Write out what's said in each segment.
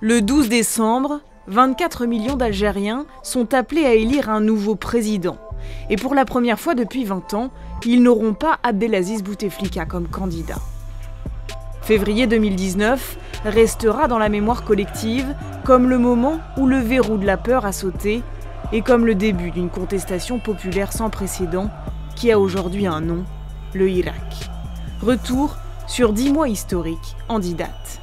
Le 12 décembre, 24 millions d'Algériens sont appelés à élire un nouveau président. Et pour la première fois depuis 20 ans, ils n'auront pas Abdelaziz Bouteflika comme candidat. Février 2019 restera dans la mémoire collective comme le moment où le verrou de la peur a sauté et comme le début d'une contestation populaire sans précédent qui a aujourd'hui un nom, le Irak. Retour sur 10 mois historiques en 10 dates.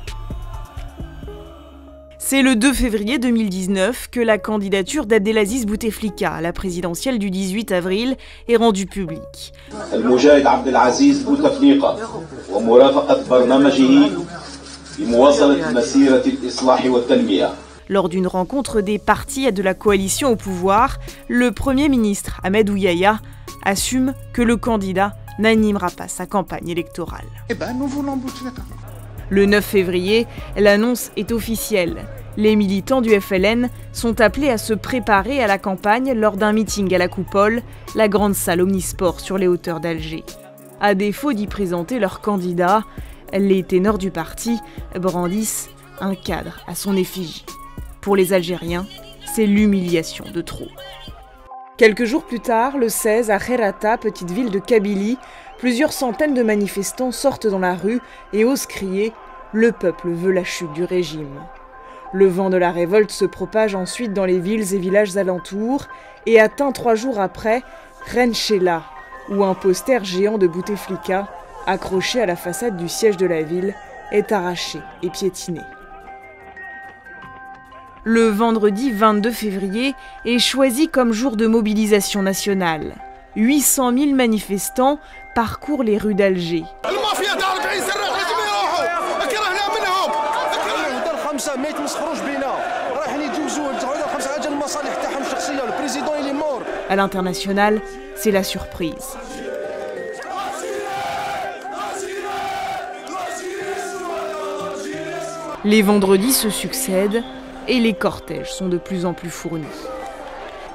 C'est le 2 février 2019 que la candidature d'Abdelaziz Bouteflika à la présidentielle du 18 avril est rendue publique. المجاهد عبد العزيز بوتفليقة ومرافقة برنامجه لمواصلة مسيرة الإصلاح والتنمية. Lors d'une rencontre des partis de la coalition au pouvoir, le Premier ministre Ahmed Ouyaya assume que le candidat n'animera pas sa campagne électorale. Le 9 février, l'annonce est officielle. Les militants du FLN sont appelés à se préparer à la campagne lors d'un meeting à la Coupole, la grande salle omnisport sur les hauteurs d'Alger. À défaut d'y présenter leur candidat, les ténors du parti brandissent un cadre à son effigie. Pour les Algériens, c'est l'humiliation de trop. Quelques jours plus tard, le 16, à Kherata, petite ville de Kabylie, plusieurs centaines de manifestants sortent dans la rue et osent crier « Le peuple veut la chute du régime ». Le vent de la révolte se propage ensuite dans les villes et villages alentours et atteint 3 jours après Renchela, où un poster géant de Bouteflika, accroché à la façade du siège de la ville, est arraché et piétiné. Le vendredi 22 février est choisi comme jour de mobilisation nationale. 800 000 manifestants parcourent les rues d'Alger. À l'international, c'est la surprise. Les vendredis se succèdent et les cortèges sont de plus en plus fournis.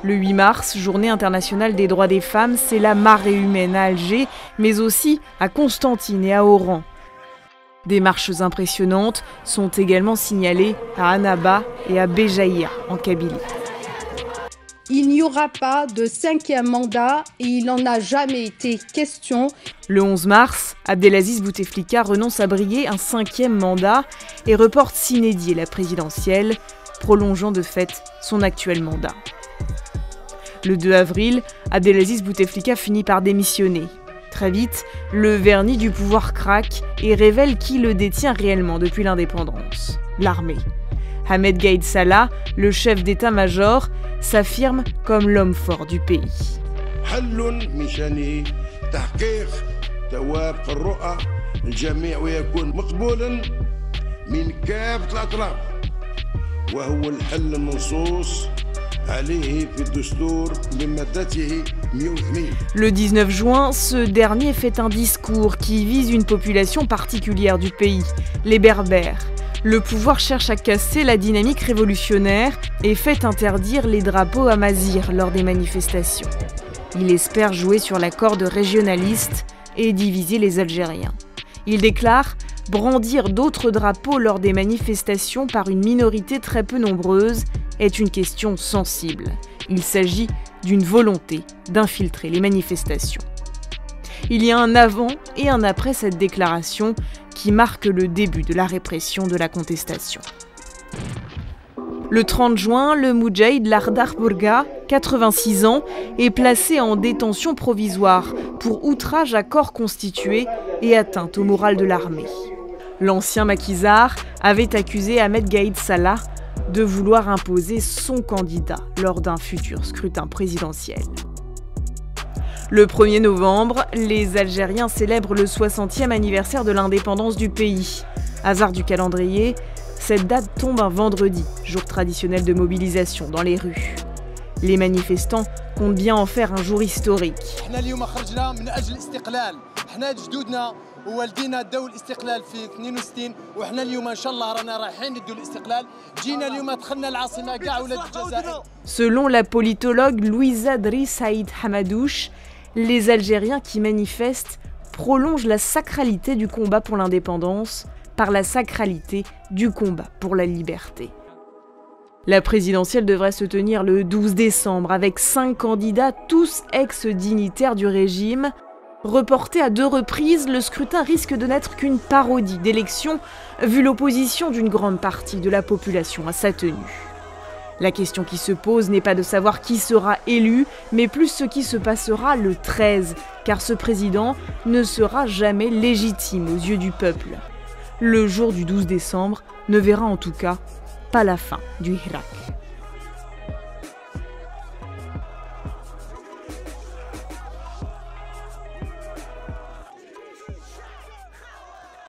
Le 8 mars, journée internationale des droits des femmes, c'est la marée humaine à Alger, mais aussi à Constantine et à Oran. Des marches impressionnantes sont également signalées à Annaba et à Béjaïa, en Kabylie. Il n'y aura pas de 5e mandat et il n'en a jamais été question. Le 11 mars, Abdelaziz Bouteflika renonce à briguer un 5e mandat et reporte sine die la présidentielle, prolongeant de fait son actuel mandat. Le 2 avril, Abdelaziz Bouteflika finit par démissionner. Très vite, le vernis du pouvoir craque et révèle qui le détient réellement depuis l'indépendance, l'armée. Ahmed Gaïd Salah, le chef d'état-major, s'affirme comme l'homme fort du pays. Le 19 juin, ce dernier fait un discours qui vise une population particulière du pays, les Berbères. Le pouvoir cherche à casser la dynamique révolutionnaire et fait interdire les drapeaux amazirs lors des manifestations. Il espère jouer sur la corde régionaliste et diviser les Algériens. Il déclare « Brandir d'autres drapeaux lors des manifestations par une minorité très peu nombreuse est une question sensible. Il s'agit d'une volonté d'infiltrer les manifestations. » Il y a un avant et un après cette déclaration qui marque le début de la répression de la contestation. Le 30 juin, le Moudjahid Lardar Bourga, 86 ans, est placé en détention provisoire pour outrage à corps constitué et atteinte au moral de l'armée. L'ancien maquisard avait accusé Ahmed Gaïd Salah de vouloir imposer son candidat lors d'un futur scrutin présidentiel. Le 1er novembre, les Algériens célèbrent le 60e anniversaire de l'indépendance du pays. Hasard du calendrier, cette date tombe un vendredi, jour traditionnel de mobilisation dans les rues. Les manifestants comptent bien en faire un jour historique. Selon la politologue Louisa Dri Saïd Hamadouche, les Algériens qui manifestent prolongent la sacralité du combat pour l'indépendance par la sacralité du combat pour la liberté. La présidentielle devrait se tenir le 12 décembre avec 5 candidats, tous ex-dignitaires du régime. Reporté à 2 reprises, le scrutin risque de n'être qu'une parodie d'élection, vu l'opposition d'une grande partie de la population à sa tenue. La question qui se pose n'est pas de savoir qui sera élu, mais plus ce qui se passera le 13, car ce président ne sera jamais légitime aux yeux du peuple. Le jour du 12 décembre ne verra en tout cas pas la fin du Hirak.